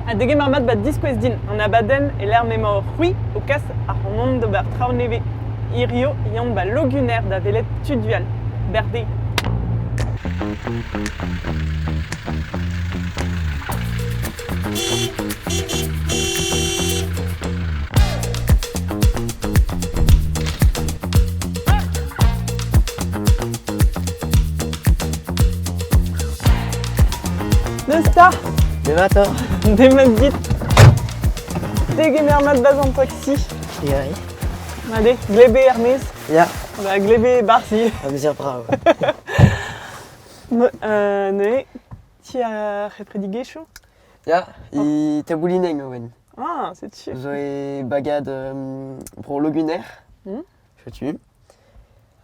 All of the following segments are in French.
Adege marmat bat diskouez din, an abadenn e l'er memañ c'hwi o kas ar c'hant d'ober traoù neve. Irio yann ba loguner da velet tudual. Berde. Neusta, Le matin. demat dit. Dege marmat baz an taxi. Ja, Allez, glebe Hermès. ja. Bah, glebe Barsi. Amzer brav. Ne, ti a repredigecho? Ja, i taboulineng owen. Ah, c'est sûr. Zo e bagad pro loguner. Chetu.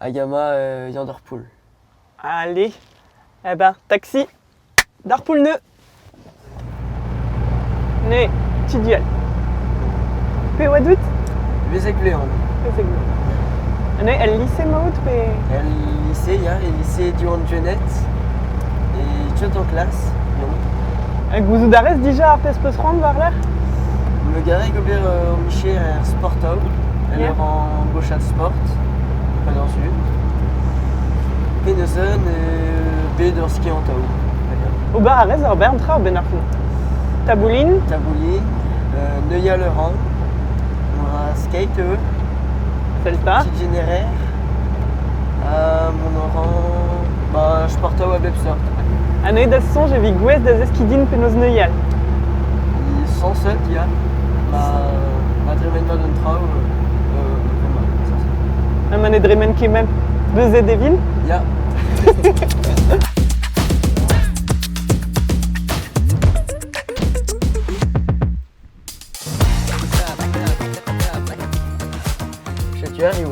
Agama yann d'ar poul. Allez, eh ben, taxi, d'Arpoulneux. Ne, tu duel. Pe wadout? Vezek leon. Ne, el lycée maout, pe... El lycée, ja, el lycée Durand Genet. Et tchot en classe. Non. Gouzout d'arrest déjà ar pes peus rand war l'air? Le garé gober Miché er sportau. Elle Ja. est en bochat sport. Pas dans su. Peneuzen et B de ski en tau. Au bar arrest ar bern tra ben ar fou. Tabouline, Tabouline, Neuilly le rang. On a skate, Celta. petit généraire. Mon oran, bah, je porte à Websort. Anoe da son, j'ai vu gouez da zeskidin penoz neuial. Il 107, il y a. Ma dremen va d'un trau. Un manet dremen kemen. Beuzet devin. Il y a. Tu arrives.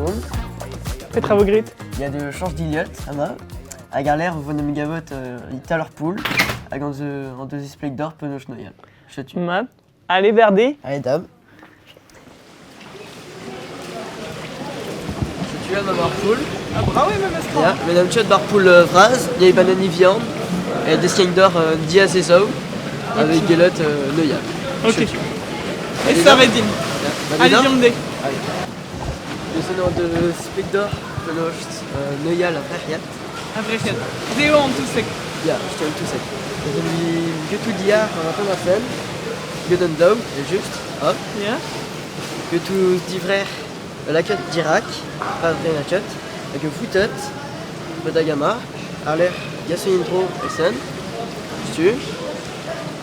Pe travaux grit. Il y a de change d'Iliot, Ama. À Galère, vous venez Megavot, il t'a leur poule. À en deux esprits d'or, peu de chnoyal. Je tue. Mat. Allez, Berde. Allez, dame. Je tue à ma poule. Ah, bravo, même Il y a Madame Chut Barpoul Vraz, il y a Banani Viande, et des signes d'or Diaz et Zao, avec Guelotte Neuilly. Ok. Et ça redine. Allez, viens me dé. Le nom de Split d'or, Pelocht, Neuilly, la Verriat. Après, Zéo en tout sec. Ja, je tiens tout sec. Je tout diar en attendant la scène. Je donne d'homme, et juste, hop. Yeah. Je tout d'ivraire, la queue d'Irak, pas vrai la queue. Avec foutet, Bedagama, Arler, Gasson Intro, Essen, je tue.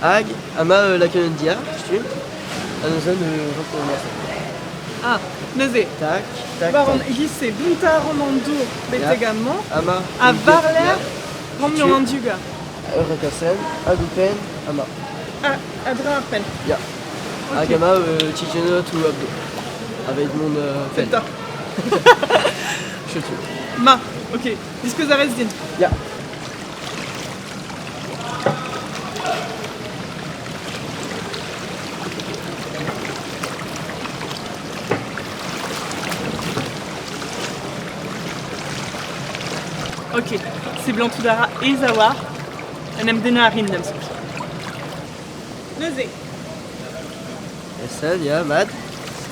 Ag, Ama la queue d'Iar, je tue. Anozon, Ah, Nezé. tac, tac, Baron, tac. lycée, Bunta, Romandour, Betegamment. Ama, À Varler, Romion Anduga. Eurekassen, Agoupen, Ama. Ah, Adrien Arpen. Ya. Ok. Agama, Tigenot ou Abdo. Avec mon fel. Celta. Je tue. Ma, ok. Disque Zarezdin. Ya. Ok. C'est blanc tout d'ara et Zawar. Un aime de Narin, d'un truc. Nezé. Essen, ya, Mad.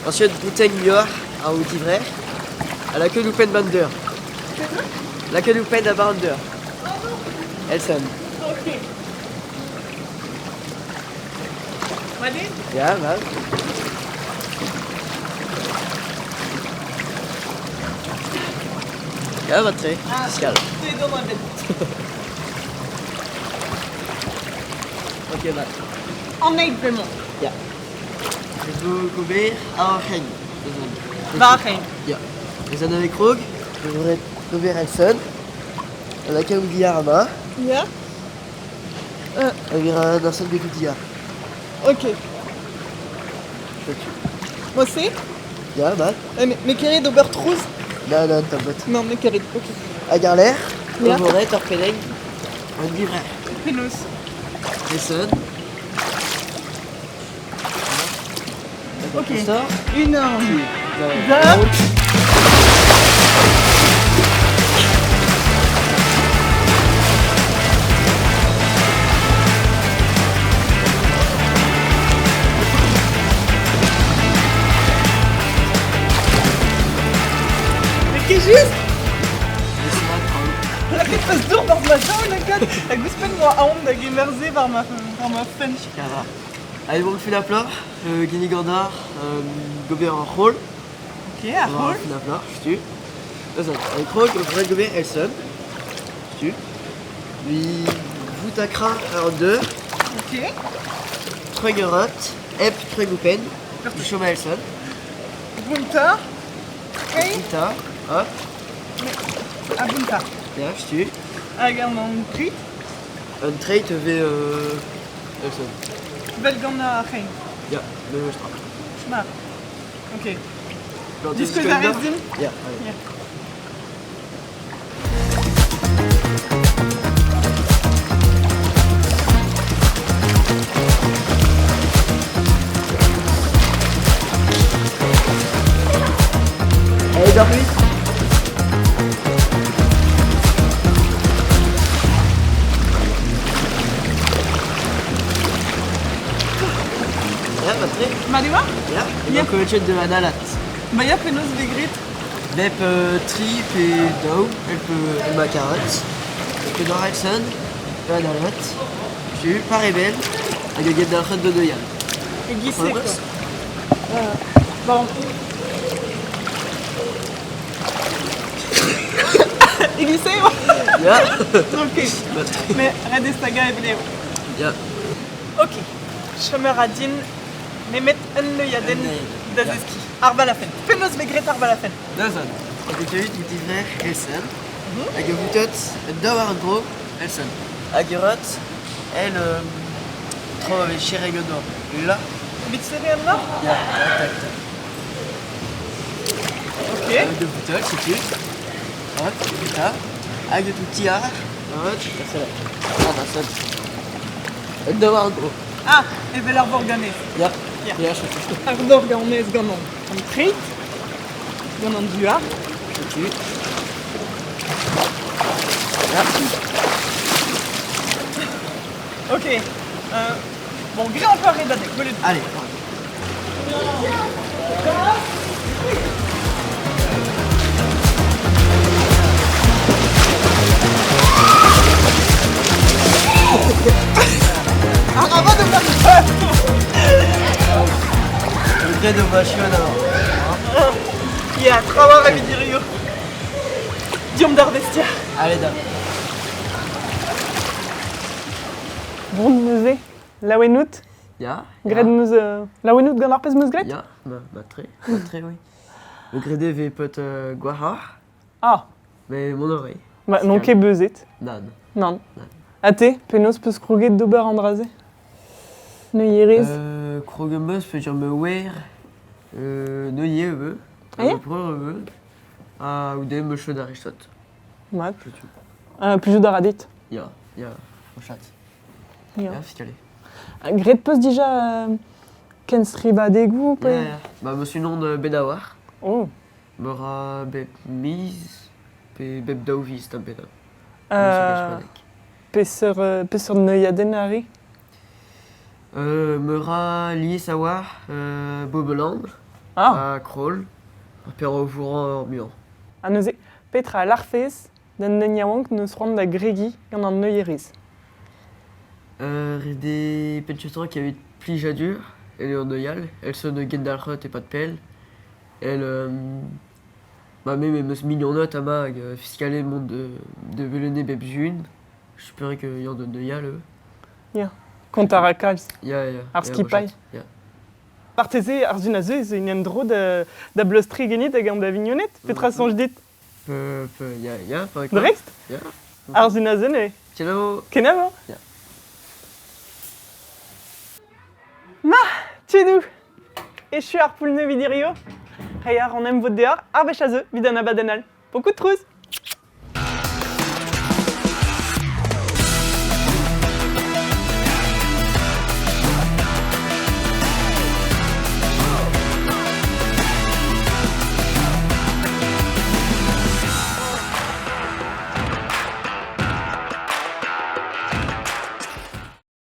Ensuite, bouteille Nior, à Outivray. À la queue Loupen Bander. La queue Loupen à Bander. Elsen. Ok. Madé. Ya, Mad. Ya, va très. Fiscal. C'est dans ma bête. Ok, Mad. En aide, vraiment. Ya. Je veux couvrir à Orheim. Bahreïn. Ya. Les anneaux avec Rogue. Je voudrais couvrir Elsen. À la queue Diarama. Yeah. À Vira d'un seul bétou Diar. Ok. Je tue. Moi c'est. Ya, Mad. Mais Kerry d'Obertruz. Non, non, t'as bot. Non, mais Kerry. Ok. À Garler. Ya. Ovoret, Torpeneg. On dit vrai. Pénos. Essen. Ok. Sort. Une heure. Zap. juste Laisse-moi prendre. la etwas dur dans ma jambe, la kat. La guspen moi aon da gemerze par ma fench. Kara. Allez, bon, fil à plat. Guinea Gandar. Gober en rôle. Ok, à rôle. Fil à plat. Je tue. Das ist ein Krog und Fred Gober Elson. Je tue. Wie Vutakra en 2. Ok. Trögerot. Ep Trögupen. Du Choma Elson. Bunta. Hey, Vita. Hop. à bunta. Ja, je tue. Hag an trit. Un trait ve Elson. Vel gant a rein. Ja, le Westra. Schmar. Ok. Genre, Disque tu da dis rez din. Ja, allez. Ja. Allez, Darby. Ja, wat trek? Madema? Ja, en Ja. dan kun je het de Analat. Ba ya penaos vegrit. Bep trip et dough, elle ma carotte. Que dans Elson, le Analat. J'ai eu par rebelle, avec des gars de Noyan. E gisse Ouais, quoi. ouais. Bon. E gisse Ja. Ok. Mais red estaga e bleo. Ja. Ok. Chomer a din. Nemet un neuaden da Ja. zeski. Ar balafen. Penaos vegret ar balafen. Dazan. Avec eu tout vrai Elson. Avec vous toutes, d'avoir un gros Elson. Avec Rot, elle trouve avec Chiregodor. Là, Bit serien là? ja, tac, tac. Ok. Avec de bouteilles, c'est tu. Hop, putain. Avec de tout tiard. Hop, c'est là. Ah, bah, ça. D'avoir un gros. Ah, e vel ar vorganez. Ja. Ja. Ja, je fais. Ar vorganez gant an trit. Gant an duar. C'est tu. Ja. Ok. Bon, gré an pa red adek. Gwelet. Allez. Ah, va de ma Le gré de machine alors. Ya, trawar a vidirio. Diom d'ar vestia. Allez, dame. Bon neuze. Laouenout. Ja. Gred neus... Laouenout gant ar pez meus gret? Ja, ma très, oui. Le grédé ve peut guahar, Ah, mais mon oreille. ba, non ket beuzet. Nan. Non. Ate, penaos peus kroget d'ober an draze? Neuierez. Krogemeus peut dire me weir, neuillet eux, Ah ja? eux, à ou des me chauds Aristot. Mat. Je tue. Plujou d'ar adit. Ja, au chat. Ja. Ja, fiscalé. Gret peus dija ken striba degou pe? Ja. Bah, monsieur nom de Bedawar, Oh. mera bep mise, pe bep daouvis tam beda. Peus ur neuaden ari? Mera lié savoir, Bobeland, Ah, à Kroll, per au fourrant muant. a neuze. Petra l'arfez d'an neniaouank neus c'hoant da gregi gant an neuierez. Des penchutants qui avaient pli jadur, elle est en noyal, elle sonne gendalrot et pas de pelle. Elle, même meus mignonnot à mag, fiscalé monde de velené bebjun. J'espérais qu'il y en a de noyal, eux. Kont ar akals. Ya. Ar skipailh. Ya. Parteze ar zun a zeus un endro da blostri genit hag an da vignonnet. Petra sonj dit. Ya, par exemple. Drext? Ya. Ar zun a zen e. Ciao. Kenavo? Ja. Ma, tchedou. Echu ar poulne vidirio. Reiar an em vod deoc'h ar bech a zeu vid an abadenal. Beaucoup de trouz.